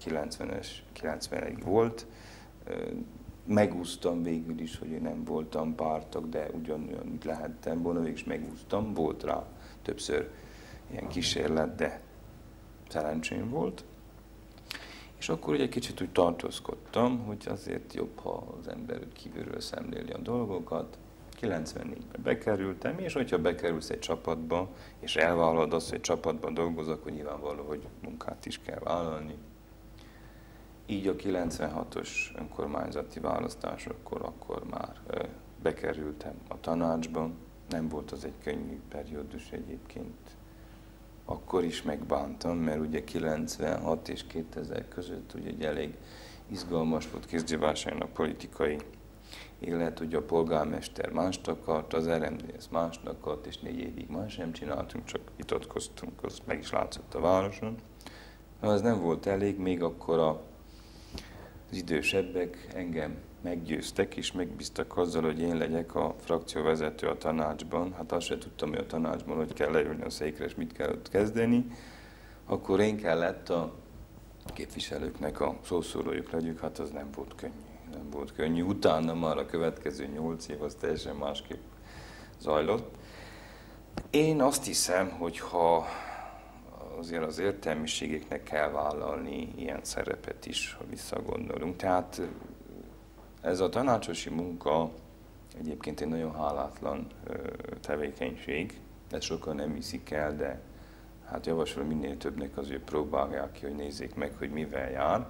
90-ig volt. Megúsztam végül is, hogy én nem voltam pártag, de ugyanolyan, mint lehettem volna, végül is megúsztam. Volt rá többször ilyen kísérlet, de szerencsém volt. És akkor egy kicsit úgy tartózkodtam, hogy azért jobb, ha az ember kívülről szemléli a dolgokat. 94-ben bekerültem, és hogyha bekerülsz egy csapatba, és elvállalod azt, hogy egy csapatban dolgozol, akkor nyilvánvaló, hogy munkát is kell vállalni. Így a 96-os önkormányzati választásokkor akkor már bekerültem a tanácsba. Nem volt az egy könnyű periódus egyébként. Akkor is megbántam, mert ugye 96 és 2000 között ugye egy elég izgalmas volt Kézgyevásárhelyen a politikai élet, ugye a polgármester mást akart, az RMDSZ mást akart, és 4 évig más nem csináltunk, csak vitatkoztunk, az meg is látszott a városon. Na, ez nem volt elég, még akkor az idősebbek engem meggyőztek, és megbíztak azzal, hogy én legyek a frakcióvezető a tanácsban. Hát azt sem tudtam, hogy a tanácsban hogy kell leülni a székre, és mit kell ott kezdeni. Akkor én kellett a képviselőknek a szószólójuk legyük, hát az nem volt könnyű. Nem volt könnyű. Utána már a következő 8 év az teljesen másképp zajlott. Én azt hiszem, hogy ha azért az értelmiségeknek kell vállalni ilyen szerepet is, ha visszagondolunk. Tehát ez a tanácsosi munka egyébként egy nagyon hálátlan tevékenység. Ezt sokan nem hiszik el, de hát javaslom minél többnek azért próbálják ki, hogy nézzék meg, hogy mivel jár.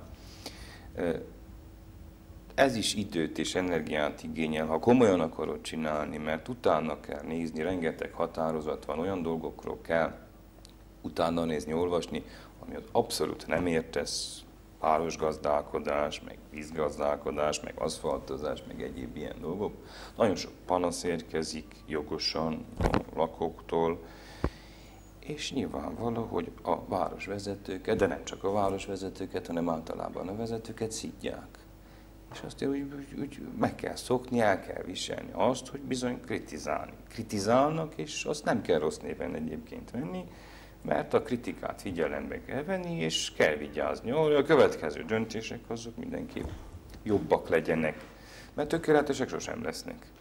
Ez is időt és energiát igényel, ha komolyan akarod csinálni, mert utána kell nézni, rengeteg határozat van, olyan dolgokról kell utána nézni, olvasni, ami abszolút nem értesz, páros gazdálkodás, meg vízgazdálkodás, meg aszfaltozás, meg egyéb ilyen dolgok. Nagyon sok panasz érkezik jogosan a lakóktól, és nyilvánvaló, hogy a városvezetőket, de nem csak a városvezetőket, hanem általában a vezetőket szidják. És azt úgy meg kell szokni, el kell viselni azt, hogy bizony kritizálni. Kritizálnak, és azt nem kell rossz néven egyébként venni, mert a kritikát figyelembe kell venni, és kell vigyázni, hogy a következő döntések azok mindenki jobbak legyenek, mert tökéletesek sosem lesznek.